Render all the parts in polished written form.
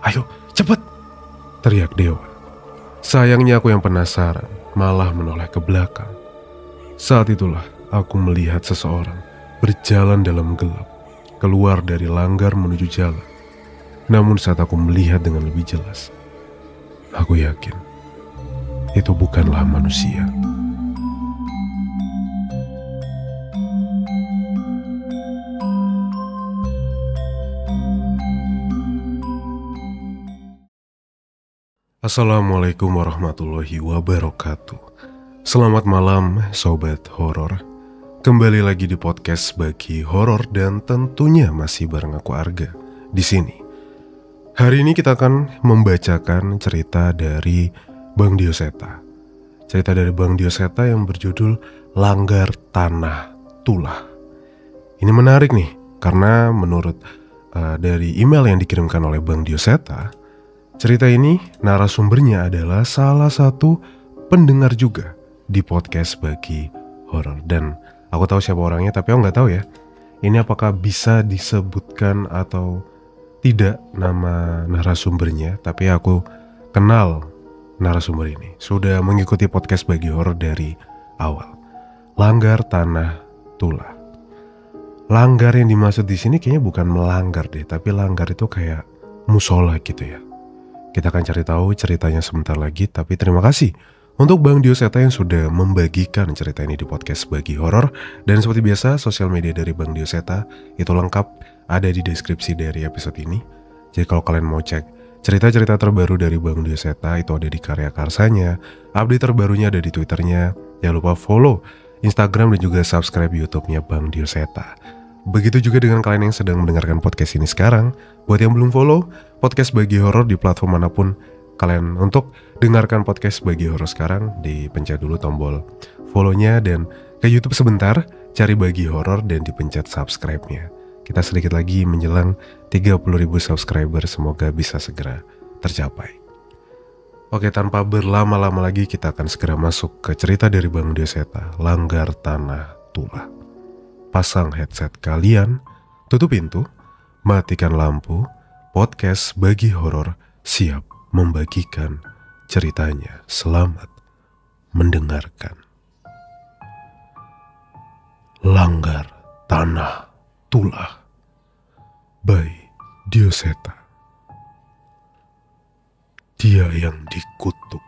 "Ayo, cepet!" teriak Dewa. Sayangnya aku yang penasaran, malah menoleh ke belakang. Saat itulah aku melihat seseorang berjalan dalam gelap, keluar dari langgar menuju jalan. Namun saat aku melihat dengan lebih jelas, aku yakin itu bukanlah manusia. Assalamualaikum warahmatullahi wabarakatuh. Selamat malam Sobat Horor. Kembali lagi di podcast Bagi Horor dan tentunya masih bareng aku Arga di sini. Hari ini kita akan membacakan cerita dari Bang Dioseta. Cerita dari Bang Dioseta yang berjudul Langgar Tanah Tulah. Ini menarik nih karena menurut dari email yang dikirimkan oleh Bang Dioseta, cerita ini narasumbernya adalah salah satu pendengar juga di podcast Bagi Horor. Dan aku tahu siapa orangnya, tapi aku nggak tahu ya, ini apakah bisa disebutkan atau tidak nama narasumbernya. Tapi aku kenal narasumber ini, sudah mengikuti podcast Bagi Horor dari awal. Langgar Tanah Tulah. Langgar yang dimaksud di sini kayaknya bukan melanggar deh, tapi langgar itu kayak musola gitu ya. Kita akan cari tahu ceritanya sebentar lagi, tapi terima kasih untuk Bang Dioseta yang sudah membagikan cerita ini di podcast Bagi Horor. Dan seperti biasa, sosial media dari Bang Dioseta itu lengkap ada di deskripsi dari episode ini. Jadi kalau kalian mau cek cerita-cerita terbaru dari Bang Dioseta, itu ada di Karya Karsanya. Update terbarunya ada di Twitternya. Jangan lupa follow Instagram dan juga subscribe YouTube-nya Bang Dioseta. Begitu juga dengan kalian yang sedang mendengarkan podcast ini sekarang. Buat yang belum follow podcast Bagi Horor di platform manapun kalian untuk dengarkan podcast Bagi Horor sekarang, dipencet dulu tombol follow-nya dan ke YouTube sebentar, cari Bagi Horor dan dipencet subscribe-nya. Kita sedikit lagi menjelang 30.000 subscriber, semoga bisa segera tercapai. Oke, tanpa berlama-lama lagi kita akan segera masuk ke cerita dari Bang Dioseta, Langgar Tanah Tulah. Pasang headset kalian, tutup pintu, matikan lampu, podcast Bagi Horor siap membagikan ceritanya. Selamat mendengarkan. Langgar Tanah Tulah by Dioseta. Dia yang dikutuk,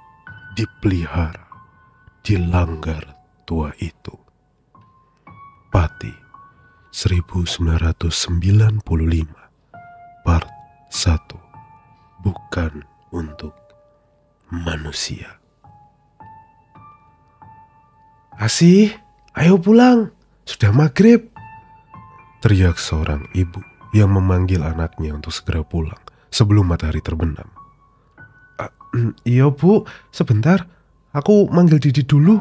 dipelihara di langgar tua itu. Pati 1995 Part 1. Bukan untuk manusia. "Asih, ayo pulang, sudah maghrib," teriak seorang ibu yang memanggil anaknya untuk segera pulang sebelum matahari terbenam. "Iya bu, sebentar, aku manggil Didi dulu,"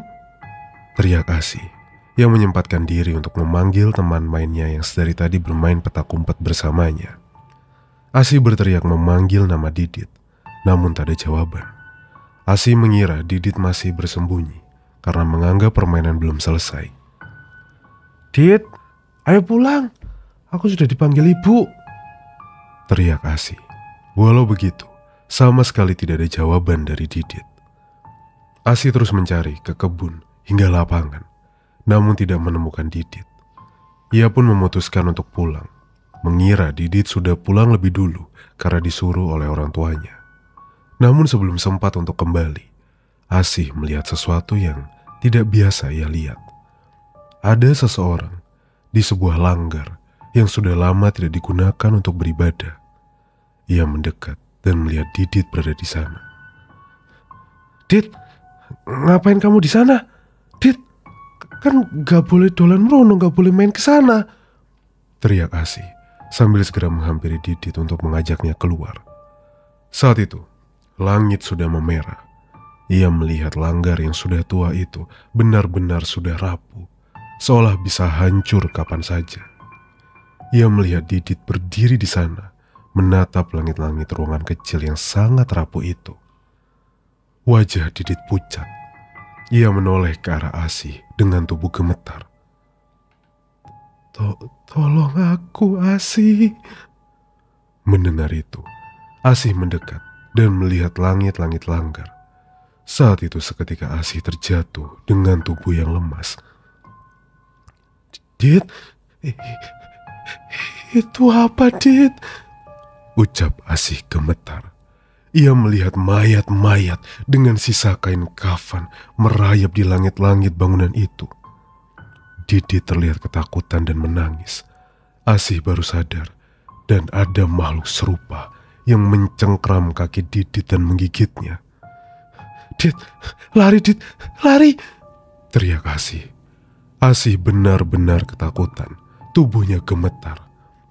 teriak Asih yang menyempatkan diri untuk memanggil teman mainnya yang sedari tadi bermain petak umpet bersamanya. Asih berteriak memanggil nama Didit, namun tak ada jawaban. Asih mengira Didit masih bersembunyi karena menganggap permainan belum selesai. "Dit, ayo pulang, aku sudah dipanggil ibu," teriak Asih. Walau begitu, sama sekali tidak ada jawaban dari Didit. Asih terus mencari ke kebun hingga lapangan, namun tidak menemukan Didit. Ia pun memutuskan untuk pulang, mengira Didit sudah pulang lebih dulu karena disuruh oleh orang tuanya. Namun sebelum sempat untuk kembali, Asih melihat sesuatu yang tidak biasa ia lihat. Ada seseorang di sebuah langgar yang sudah lama tidak digunakan untuk beribadah. Ia mendekat dan melihat Didit berada di sana. "Dit, ngapain kamu di sana? Dit, kan gak boleh dolan merono, gak boleh main ke sana," teriak Asih sambil segera menghampiri Didit untuk mengajaknya keluar. Saat itu, langit sudah memerah. Ia melihat langgar yang sudah tua itu benar-benar sudah rapuh, seolah bisa hancur kapan saja. Ia melihat Didit berdiri di sana, menatap langit-langit ruangan kecil yang sangat rapuh itu. Wajah Didit pucat. Ia menoleh ke arah Asih dengan tubuh gemetar. Tolong aku, Asih." Mendengar itu, Asih mendekat dan melihat langit-langit langgar. Saat itu seketika Asih terjatuh dengan tubuh yang lemas. "Dit, itu apa, Dit?" ucap Asih gemetar. Ia melihat mayat-mayat dengan sisa kain kafan merayap di langit-langit bangunan itu. Didit terlihat ketakutan dan menangis. Asih baru sadar dan ada makhluk serupa yang mencengkram kaki Didit dan menggigitnya. "Dit, lari Dit, lari!" teriak Asih. Asih benar-benar ketakutan, tubuhnya gemetar.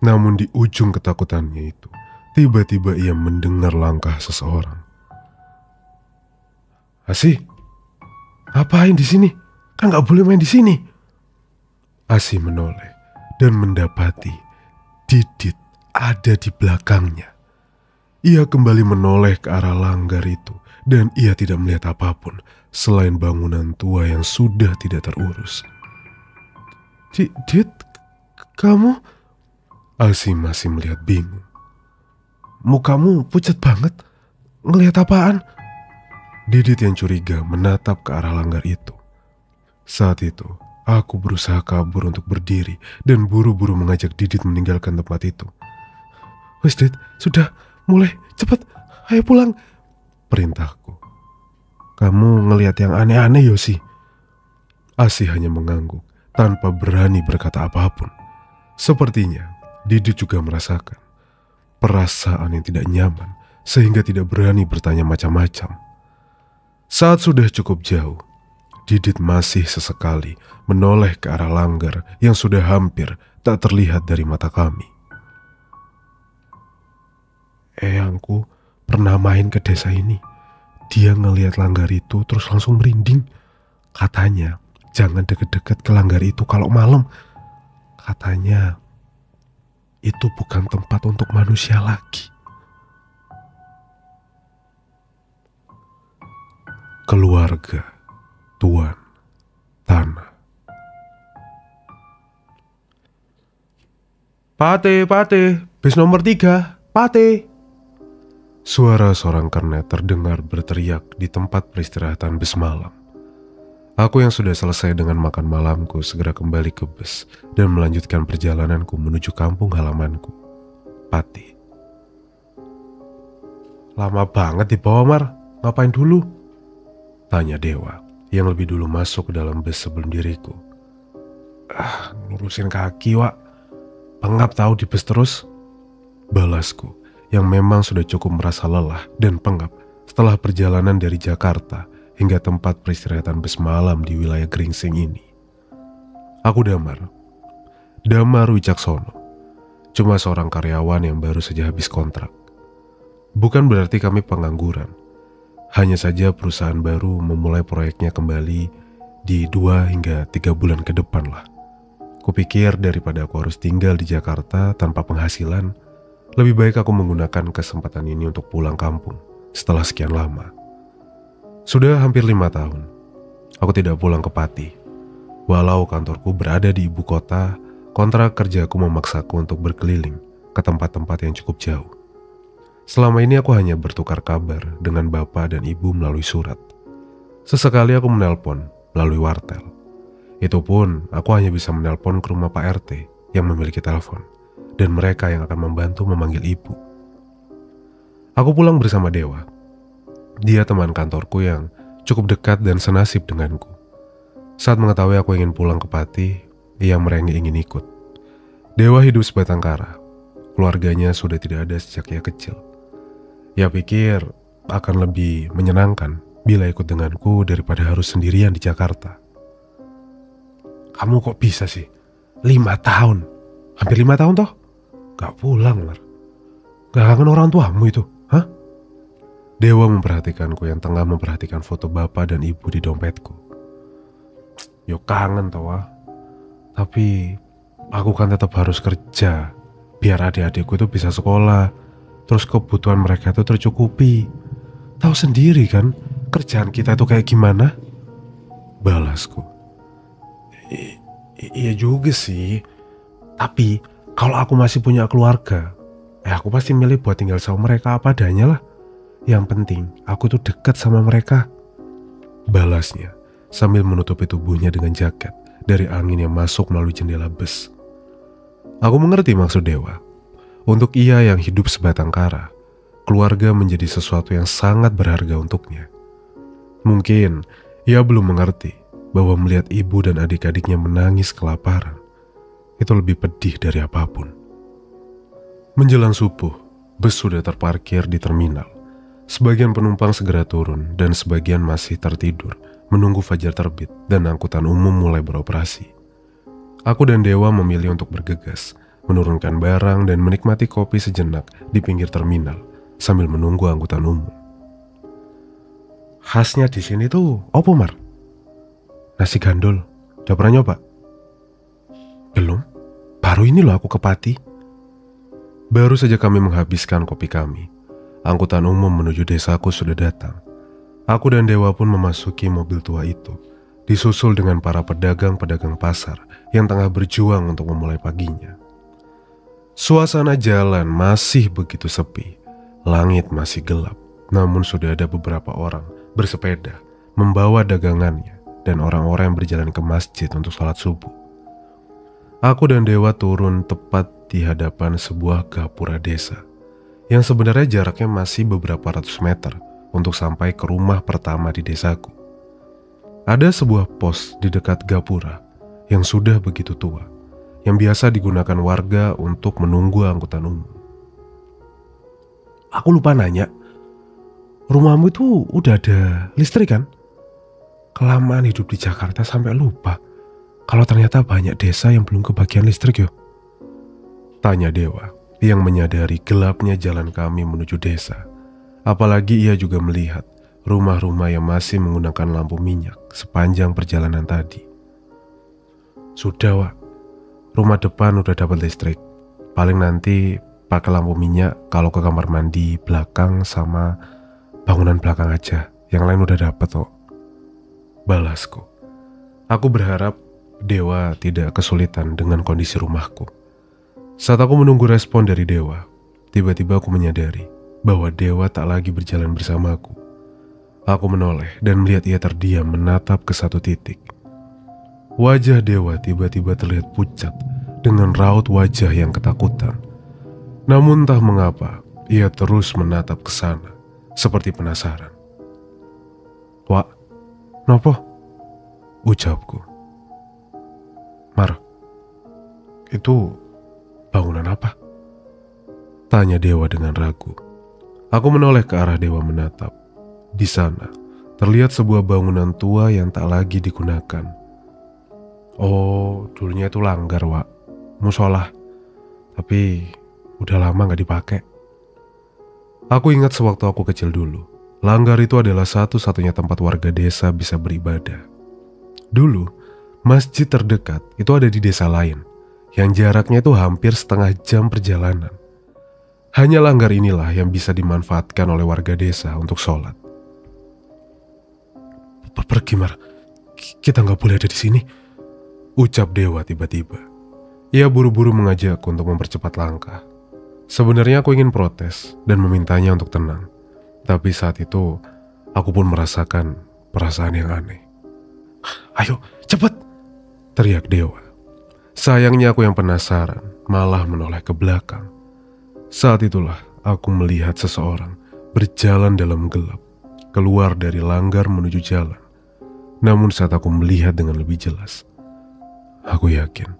Namun di ujung ketakutannya itu, tiba-tiba ia mendengar langkah seseorang. "Asih, ngapain di sini? Kan gak boleh main di sini." Asih menoleh dan mendapati Didit ada di belakangnya. Ia kembali menoleh ke arah langgar itu dan ia tidak melihat apapun selain bangunan tua yang sudah tidak terurus. Dit, kamu?" Asih masih melihat bingung. "Mukamu pucat banget. Ngelihat apaan?" Didit yang curiga menatap ke arah langgar itu. Saat itu, aku berusaha kabur untuk berdiri dan buru-buru mengajak Didit meninggalkan tempat itu. "Wes Dit, sudah, mulai, cepat, ayo pulang," perintahku. "Kamu ngelihat yang aneh-aneh Yosi?" Asih hanya mengangguk tanpa berani berkata apapun. Sepertinya Didit juga merasakan perasaan yang tidak nyaman sehingga tidak berani bertanya macam-macam. Saat sudah cukup jauh, Didit masih sesekali menoleh ke arah langgar yang sudah hampir tak terlihat dari mata kami. "Eyangku pernah main ke desa ini. Dia ngelihat langgar itu terus langsung merinding. Katanya jangan deket-deket ke langgar itu kalau malam. Katanya itu bukan tempat untuk manusia lagi." Keluarga Tuan Tanah. Pate, bis nomor 3, Pate." Suara seorang kernet terdengar berteriak di tempat peristirahatan bis malam. Aku yang sudah selesai dengan makan malamku segera kembali ke bus dan melanjutkan perjalananku menuju kampung halamanku, Pati. "Lama banget di bawah, Mar. Ngapain dulu?" tanya Dewa yang lebih dulu masuk ke dalam bus sebelum diriku. "Ngurusin kaki, Wak. Pengap tahu di bus terus," balasku yang memang sudah cukup merasa lelah dan pengap setelah perjalanan dari Jakarta hingga tempat peristirahatan bus malam di wilayah Gringsing ini. Aku Damar Wicaksono, cuma seorang karyawan yang baru saja habis kontrak. Bukan berarti kami pengangguran, hanya saja perusahaan baru memulai proyeknya kembali di 2 hingga 3 bulan ke depan lah. Kupikir daripada aku harus tinggal di Jakarta tanpa penghasilan, lebih baik aku menggunakan kesempatan ini untuk pulang kampung setelah sekian lama. Sudah hampir 5 tahun, aku tidak pulang ke Pati. Walau kantorku berada di ibu kota, kontrak kerjaku memaksaku untuk berkeliling ke tempat-tempat yang cukup jauh. Selama ini aku hanya bertukar kabar dengan bapak dan ibu melalui surat. Sesekali aku menelpon melalui wartel. Itu pun aku hanya bisa menelpon ke rumah Pak RT yang memiliki telepon, dan mereka yang akan membantu memanggil ibu. Aku pulang bersama Dewa. Dia teman kantorku yang cukup dekat dan senasib denganku. Saat mengetahui aku ingin pulang ke Pati, ia merengek ingin ikut. Dewa hidup sebatang kara. Keluarganya sudah tidak ada sejak ia kecil. Ia pikir akan lebih menyenangkan bila ikut denganku daripada harus sendirian di Jakarta. "Kamu kok bisa sih? 5 tahun? Hampir 5 tahun toh? Gak pulang, Mar. Gak kangen orang tuamu itu, hah?" Dewa memperhatikanku yang tengah memperhatikan foto bapak dan ibu di dompetku. "Yo kangen toh, Wah. Tapi aku kan tetap harus kerja biar adik-adikku itu bisa sekolah, terus kebutuhan mereka itu tercukupi. Tahu sendiri kan kerjaan kita itu kayak gimana?" balasku. Iya juga sih. Tapi kalau aku masih punya keluarga, Aku pasti milih buat tinggal sama mereka apa adanya lah. Yang penting aku tuh dekat sama mereka, balasnya sambil menutupi tubuhnya dengan jaket dari angin yang masuk melalui jendela bus. Aku mengerti maksud Dewa. Untuk ia yang hidup sebatang kara, keluarga menjadi sesuatu yang sangat berharga untuknya. Mungkin ia belum mengerti bahwa melihat ibu dan adik-adiknya menangis kelaparan itu lebih pedih dari apapun. Menjelang subuh, bus sudah terparkir di terminal. Sebagian penumpang segera turun dan sebagian masih tertidur menunggu fajar terbit dan angkutan umum mulai beroperasi. Aku dan Dewa memilih untuk bergegas, menurunkan barang dan menikmati kopi sejenak di pinggir terminal sambil menunggu angkutan umum. Khasnya di sini tuh opo, Mar? Nasi gandul. Udah pernah nyoba? Belum. Baru ini loh aku ke Pati. Baru saja kami menghabiskan kopi kami, angkutan umum menuju desaku sudah datang. Aku dan Dewa pun memasuki mobil tua itu, disusul dengan para pedagang-pedagang pasar yang tengah berjuang untuk memulai paginya. Suasana jalan masih begitu sepi, langit masih gelap, namun sudah ada beberapa orang bersepeda, membawa dagangannya, dan orang-orang yang berjalan ke masjid untuk sholat subuh. Aku dan Dewa turun tepat di hadapan sebuah gapura desa, yang sebenarnya jaraknya masih beberapa ratus meter untuk sampai ke rumah pertama di desaku. Ada sebuah pos di dekat gapura yang sudah begitu tua, yang biasa digunakan warga untuk menunggu angkutan umum. Aku lupa nanya, rumahmu itu udah ada listrik kan? Kelamaan hidup di Jakarta sampai lupa kalau ternyata banyak desa yang belum kebagian listrik yo. Tanya Dewa yang menyadari gelapnya jalan kami menuju desa. Apalagi ia juga melihat rumah-rumah yang masih menggunakan lampu minyak sepanjang perjalanan tadi. Sudah, Wak. Rumah depan udah dapat listrik. Paling nanti pakai lampu minyak kalau ke kamar mandi belakang sama bangunan belakang aja. Yang lain udah dapat kok. Balasku. Aku berharap Dewa tidak kesulitan dengan kondisi rumahku. Saat aku menunggu respon dari Dewa, tiba-tiba aku menyadari bahwa Dewa tak lagi berjalan bersamaku. Aku menoleh dan melihat ia terdiam menatap ke satu titik. Wajah Dewa tiba-tiba terlihat pucat dengan raut wajah yang ketakutan. Namun entah mengapa, ia terus menatap ke sana, seperti penasaran. Wak, nopo? Ucapku. Mar, itu bangunan apa? Tanya Dewa dengan ragu. Aku menoleh ke arah Dewa menatap. Di sana, terlihat sebuah bangunan tua yang tak lagi digunakan. Oh, dulunya itu langgar, Wak. Musola. Tapi udah lama gak dipakai. Aku ingat sewaktu aku kecil dulu, langgar itu adalah satu-satunya tempat warga desa bisa beribadah. Dulu, masjid terdekat itu ada di desa lain, yang jaraknya itu hampir setengah jam perjalanan. Hanya langgar inilah yang bisa dimanfaatkan oleh warga desa untuk sholat. Pergi, Mar. Kita nggak boleh ada di sini. Ucap Dewa tiba-tiba. Ia buru-buru mengajakku untuk mempercepat langkah. Sebenarnya aku ingin protes dan memintanya untuk tenang. Tapi saat itu, aku pun merasakan perasaan yang aneh. Ayo, cepat! Teriak Dewa. Sayangnya aku yang penasaran, malah menoleh ke belakang. Saat itulah aku melihat seseorang berjalan dalam gelap, keluar dari langgar menuju jalan. Namun saat aku melihat dengan lebih jelas, aku yakin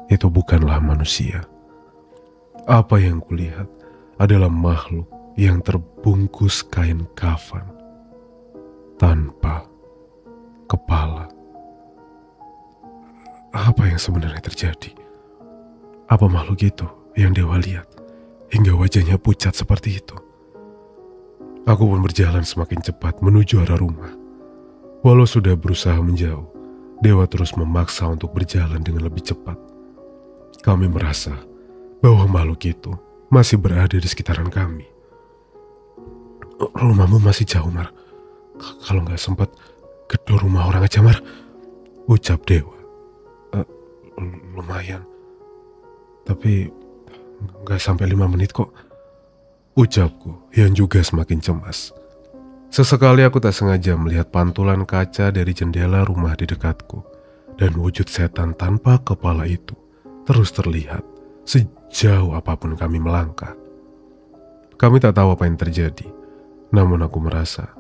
itu bukanlah manusia. Apa yang kulihat adalah makhluk yang terbungkus kain kafan, tanpa kepala. Apa yang sebenarnya terjadi? Apa makhluk itu yang Dewa lihat hingga wajahnya pucat seperti itu? Aku pun berjalan semakin cepat menuju arah rumah. Walau sudah berusaha menjauh, Dewa terus memaksa untuk berjalan dengan lebih cepat. Kami merasa bahwa makhluk itu masih berada di sekitaran kami. Rumahmu masih jauh, Mar. Kalau nggak sempat gedor rumah orang aja, Mar. Ucap Dewa. Lumayan. Tapi Gak sampai 5 menit kok, ucapku yang juga semakin cemas. Sesekali aku tak sengaja melihat pantulan kaca dari jendela rumah di dekatku, dan wujud setan tanpa kepala itu terus terlihat sejauh apapun kami melangkah. Kami tak tahu apa yang terjadi, namun aku merasa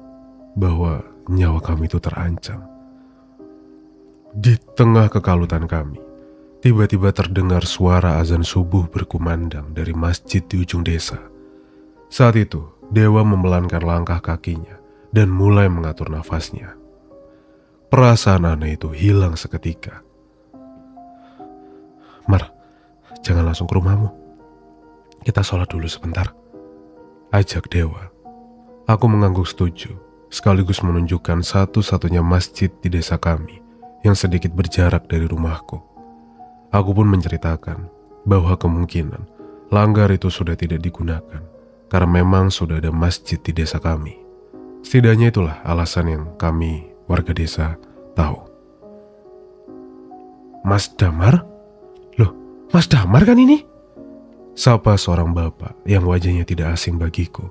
bahwa nyawa kami itu terancam. Di tengah kekalutan kami, tiba-tiba terdengar suara azan subuh berkumandang dari masjid di ujung desa. Saat itu, Dewa memelankan langkah kakinya dan mulai mengatur nafasnya. Perasaan aneh itu hilang seketika. Mar, jangan langsung ke rumahmu. Kita sholat dulu sebentar, ajak Dewa. Aku mengangguk setuju, sekaligus menunjukkan satu-satunya masjid di desa kami yang sedikit berjarak dari rumahku. Aku pun menceritakan bahwa kemungkinan langgar itu sudah tidak digunakan karena memang sudah ada masjid di desa kami. Setidaknya itulah alasan yang kami warga desa tahu. Mas Damar? Loh, Mas Damar kan ini? Sapa seorang bapak yang wajahnya tidak asing bagiku.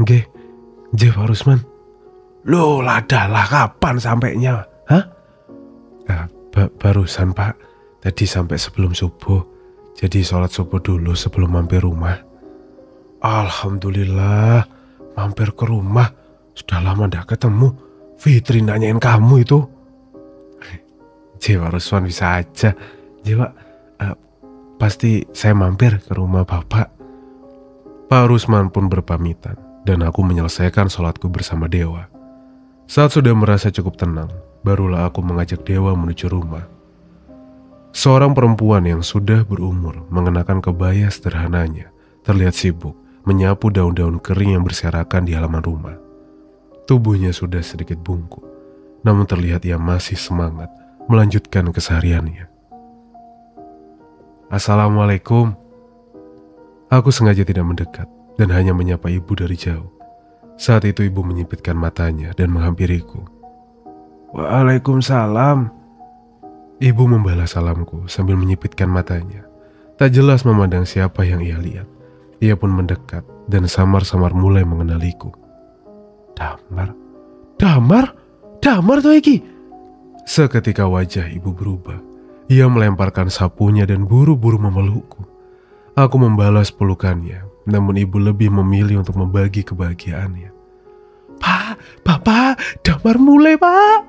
Nggih, Pak Rusman. Loh, ladalah kapan sampainya? Hah? Barusan Pak, tadi sampai sebelum subuh. Jadi sholat subuh dulu sebelum mampir rumah. Alhamdulillah, mampir ke rumah. Sudah lama gak ketemu. Fitri nanyain kamu itu. Pak Rusman bisa aja. Pak, pasti saya mampir ke rumah Bapak. Pak Rusman pun berpamitan dan aku menyelesaikan sholatku bersama Dewa. Saat sudah merasa cukup tenang, barulah aku mengajak Dewa menuju rumah. Seorang perempuan yang sudah berumur mengenakan kebaya sederhananya terlihat sibuk menyapu daun-daun kering yang berserakan di halaman rumah. Tubuhnya sudah sedikit bungkuk, namun terlihat ia masih semangat melanjutkan kesehariannya. Assalamualaikum. Aku sengaja tidak mendekat dan hanya menyapa ibu dari jauh. Saat itu ibu menyipitkan matanya dan menghampiriku. Waalaikumsalam. Ibu membalas salamku sambil menyipitkan matanya. Tak jelas memandang siapa yang ia lihat. Ia pun mendekat dan samar-samar mulai mengenaliku. Damar tuh iki. Seketika wajah ibu berubah. Ia melemparkan sapunya dan buru-buru memelukku. Aku membalas pelukannya, namun ibu lebih memilih untuk membagi kebahagiaannya. Bapak, Damar mulai Pak.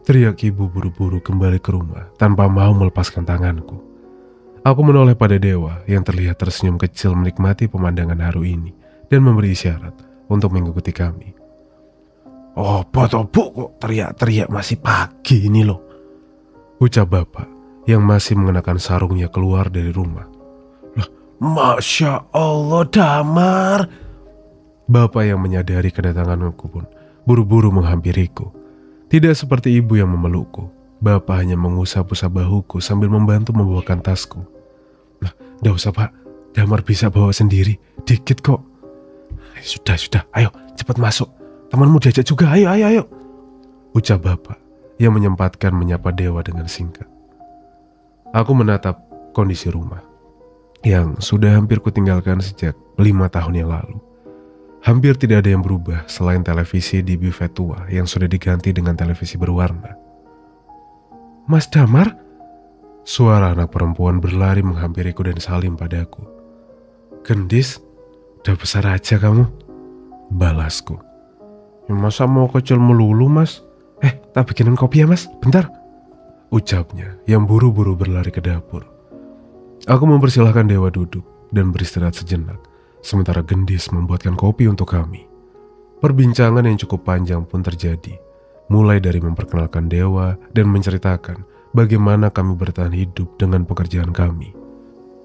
Teriak ibu buru-buru kembali ke rumah tanpa mau melepaskan tanganku. Aku menoleh pada Dewa yang terlihat tersenyum kecil menikmati pemandangan haru ini dan memberi isyarat untuk mengikuti kami. Oh, Bu, kok teriak-teriak masih pagi ini loh, ucap bapak yang masih mengenakan sarungnya keluar dari rumah. Lah, Masya Allah Damar. Bapak yang menyadari kedatanganku pun buru-buru menghampiriku. Tidak seperti ibu yang memelukku, bapak hanya mengusap-usap bahuku sambil membantu membawakan tasku. Nah, nggak usah Pak, Damar bisa bawa sendiri, dikit kok. Sudah, ayo cepat masuk. Temanmu diajak juga, ayo. Ucap bapak yang menyempatkan menyapa Dewa dengan singkat. Aku menatap kondisi rumah yang sudah hampir kutinggalkan sejak 5 tahun yang lalu. Hampir tidak ada yang berubah selain televisi di buffet tua yang sudah diganti dengan televisi berwarna. Mas Damar? Suara anak perempuan berlari menghampiriku dan salim padaku. Gendis, udah besar aja kamu, balasku. Ya masa mau kecil melulu mas? Tak bikinin kopi ya mas, bentar, ucapnya yang buru-buru berlari ke dapur. Aku mempersilahkan Dewa duduk dan beristirahat sejenak, sementara Gendis membuatkan kopi untuk kami. Perbincangan yang cukup panjang pun terjadi, mulai dari memperkenalkan Dewa dan menceritakan bagaimana kami bertahan hidup dengan pekerjaan kami.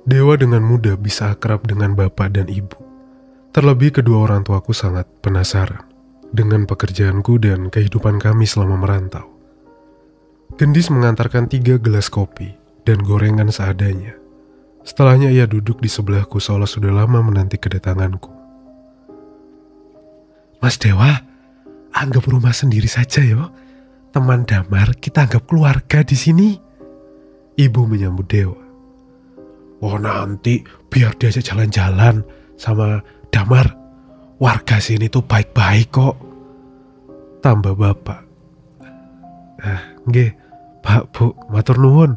Dewa dengan mudah bisa akrab dengan bapak dan ibu. Terlebih kedua orang tuaku sangat penasaran dengan pekerjaanku dan kehidupan kami selama merantau. Gendis mengantarkan 3 gelas kopi dan gorengan seadanya. Setelahnya ia duduk di sebelahku seolah sudah lama menanti kedatanganku. Mas Dewa, anggap rumah sendiri saja yo. Teman Damar kita anggap keluarga di sini. Ibu menyambut Dewa. Oh nanti biar diajak jalan-jalan sama Damar. Warga sini tuh baik-baik kok. Tambah bapak. Nggih, Pak Bu, matur nuwun.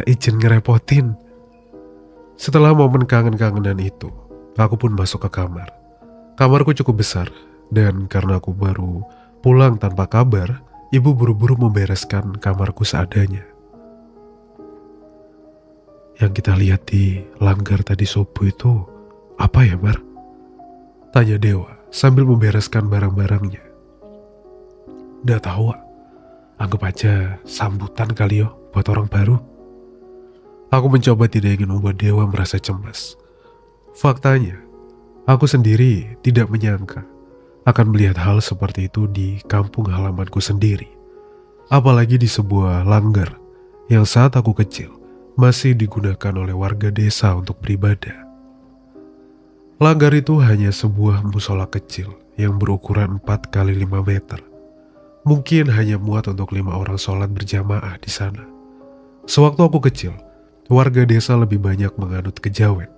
Izin ngerepotin. Setelah momen kangen-kangenan itu, aku pun masuk ke kamar. Kamarku cukup besar, dan karena aku baru pulang tanpa kabar, ibu buru-buru membereskan kamarku seadanya. Yang kita lihat di langgar tadi subuh itu apa ya, Mar? Tanya Dewa sambil membereskan barang-barangnya. Nggak tahu, Wak. Anggap aja sambutan kali yo buat orang baru. Aku mencoba tidak ingin membuat Dewa merasa cemas. Faktanya, aku sendiri tidak menyangka akan melihat hal seperti itu di kampung halamanku sendiri. Apalagi di sebuah langgar yang saat aku kecil masih digunakan oleh warga desa untuk beribadah. Langgar itu hanya sebuah musola kecil yang berukuran 4 kali 5 meter. Mungkin hanya muat untuk 5 orang sholat berjamaah di sana. Sewaktu aku kecil, warga desa lebih banyak menganut kejawen,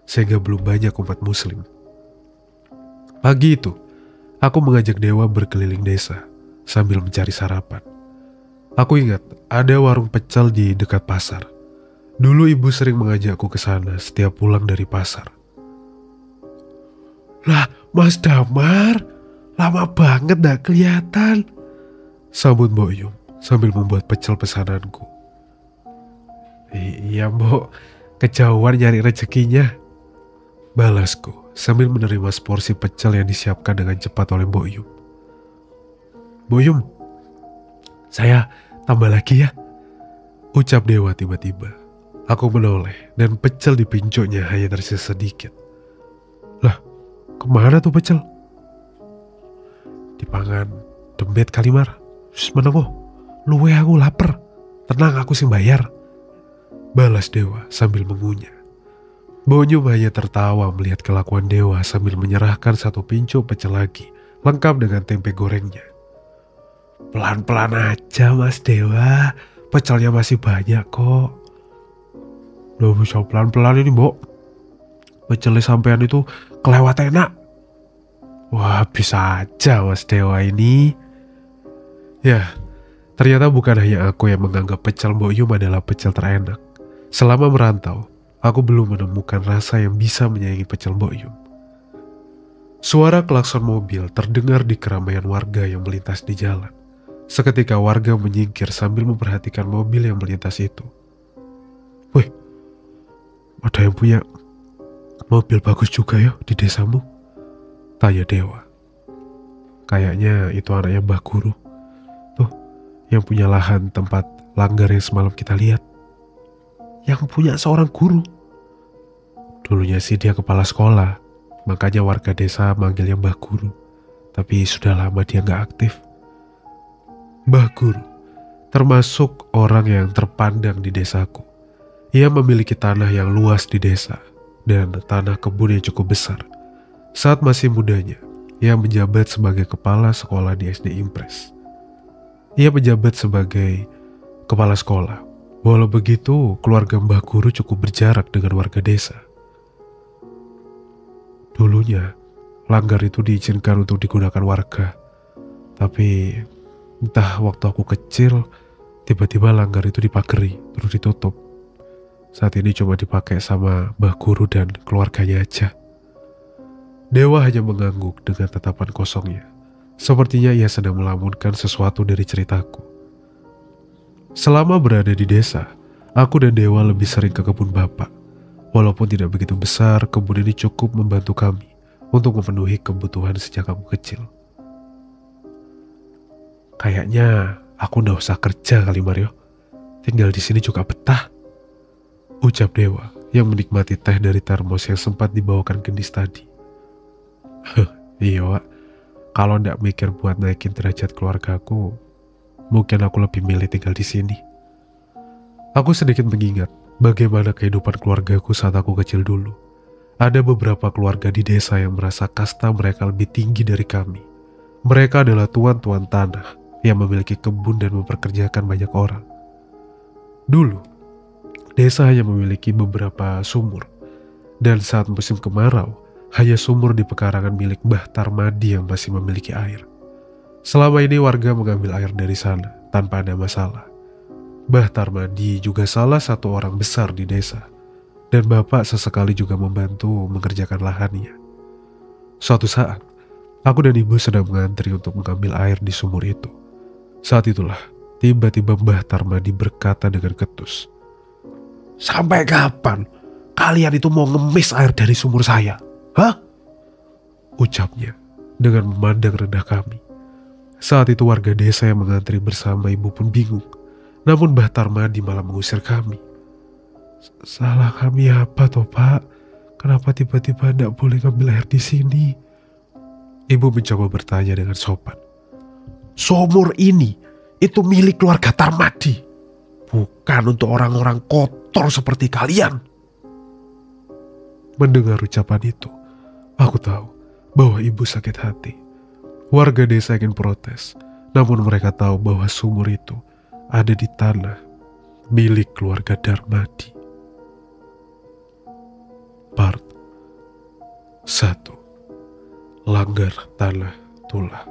sehingga belum banyak umat muslim. Pagi itu, aku mengajak Dewa berkeliling desa sambil mencari sarapan. Aku ingat ada warung pecel di dekat pasar. Dulu ibu sering mengajakku ke sana setiap pulang dari pasar. Lah, Mas Damar, lama banget gak kelihatan, sambut Mbok Yum sambil membuat pecel pesananku. Iya Mbok, kejauhan nyari rezekinya, balasku sambil menerima seporsi pecel yang disiapkan dengan cepat oleh Mbok Yum. Mbok Yum, saya tambah lagi ya, ucap Dewa tiba-tiba. Aku menoleh dan pecel di pincuknya hanya tersisa sedikit. Lah, kemana tuh pecel? Dipangan dembet Kalimar. Menengok, luwe aku lapar. Tenang, aku sing bayar, balas Dewa sambil mengunyah. Bonyum hanya tertawa melihat kelakuan Dewa sambil menyerahkan satu pincuk pecel lagi, lengkap dengan tempe gorengnya. Pelan-pelan aja Mas Dewa, pecelnya masih banyak kok. Loh bisa pelan-pelan ini Mbok, pecelnya sampean itu kelewat enak. Wah bisa aja Mas Dewa ini. Ya, ternyata bukan hanya aku yang menganggap pecel Mbok Yum adalah pecel terenak. Selama merantau, aku belum menemukan rasa yang bisa menyaingi pecel Mbok Yum. Suara klakson mobil terdengar di keramaian warga yang melintas di jalan. Seketika warga menyingkir sambil memperhatikan mobil yang melintas itu. Wih, ada yang punya mobil bagus juga ya di desamu? Tanya Dewa. Kayaknya itu anaknya Mbah Guru. Tuh, yang punya lahan tempat langgar yang semalam kita lihat. Yang punya seorang guru. Dulunya sih dia kepala sekolah, makanya warga desa manggilnya Mbah Guru. Tapi sudah lama dia gak aktif. Mbah Guru termasuk orang yang terpandang di desaku. Ia memiliki tanah yang luas di desa dan tanah kebun yang cukup besar. Saat masih mudanya, ia menjabat sebagai kepala sekolah di SD Impres. Ia menjabat sebagai kepala sekolah. Walau begitu, keluarga Mbah Guru cukup berjarak dengan warga desa. Dulunya, langgar itu diizinkan untuk digunakan warga. Tapi entah waktu aku kecil, tiba-tiba langgar itu dipagari, terus ditutup. Saat ini cuma dipakai sama Mbah Guru dan keluarganya aja. Dewa hanya mengangguk dengan tatapan kosongnya. Sepertinya ia sedang melamunkan sesuatu dari ceritaku. Selama berada di desa, aku dan Dewa lebih sering ke kebun bapak. Walaupun tidak begitu besar, kebun ini cukup membantu kami untuk memenuhi kebutuhan sejak aku kecil. Kayaknya aku nggak usah kerja kali Mario. Tinggal di sini juga betah, ucap Dewa yang menikmati teh dari termos yang sempat dibawakan gendis tadi. Iya Wak, kalau ndak mikir buat naikin derajat keluargaku, mungkin aku lebih milih tinggal di sini. Aku sedikit mengingat bagaimana kehidupan keluargaku saat aku kecil dulu. Ada beberapa keluarga di desa yang merasa kasta mereka lebih tinggi dari kami. Mereka adalah tuan-tuan tanah yang memiliki kebun dan memperkerjakan banyak orang. Dulu, Desa hanya memiliki beberapa sumur, dan saat musim kemarau, hanya sumur di pekarangan milik Mbah Tarmadi yang masih memiliki air. Selama ini warga mengambil air dari sana tanpa ada masalah. Mbah Tarmadi juga salah satu orang besar di desa, dan bapak sesekali juga membantu mengerjakan lahannya. Suatu saat, aku dan ibu sedang mengantri untuk mengambil air di sumur itu. Saat itulah, tiba-tiba Mbah Tarmadi berkata dengan ketus, "Sampai kapan kalian itu mau ngemis air dari sumur saya? Hah?" Ucapnya dengan memandang rendah kami. Saat itu warga desa yang mengantri bersama ibu pun bingung. Namun Mbah Tarmadi malah mengusir kami. "Salah kami apa toh Pak? Kenapa tiba-tiba tidak boleh ngambil air di sini?" Ibu mencoba bertanya dengan sopan. "Sumur ini itu milik keluarga Tarmadi, bukan untuk orang-orang kotor seperti kalian." Mendengar ucapan itu, aku tahu bahwa ibu sakit hati. Warga desa ingin protes, namun mereka tahu bahwa sumur itu ada di tanah milik keluarga Darmadi. Part 1. Langgar Tanah Tulah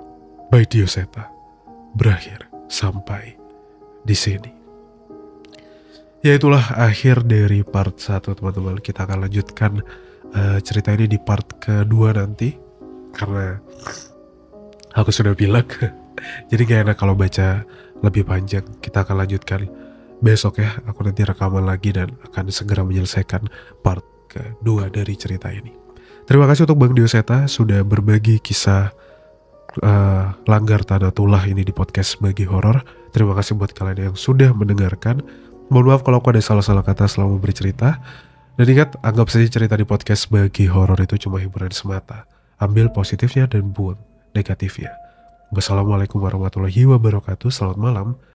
by Dioseta berakhir sampai di sini. Ya, itulah akhir dari part 1 teman-teman. Kita akan lanjutkan cerita ini di part kedua nanti, karena aku sudah bilang jadi gak enak kalau baca lebih panjang. Kita akan lanjutkan besok ya. Aku nanti rekaman lagi dan akan segera menyelesaikan part kedua dari cerita ini. Terima kasih untuk Bang Dioseta sudah berbagi kisah Langgar Tanah Tulah ini di podcast Bagi Horor. Terima kasih buat kalian yang sudah mendengarkan. Mohon maaf kalau aku ada salah-salah kata selama bercerita. Dan ingat, anggap saja cerita di podcast Bagi Horor itu cuma hiburan semata. Ambil positifnya dan buang negatifnya. Wassalamualaikum warahmatullahi wabarakatuh. Selamat malam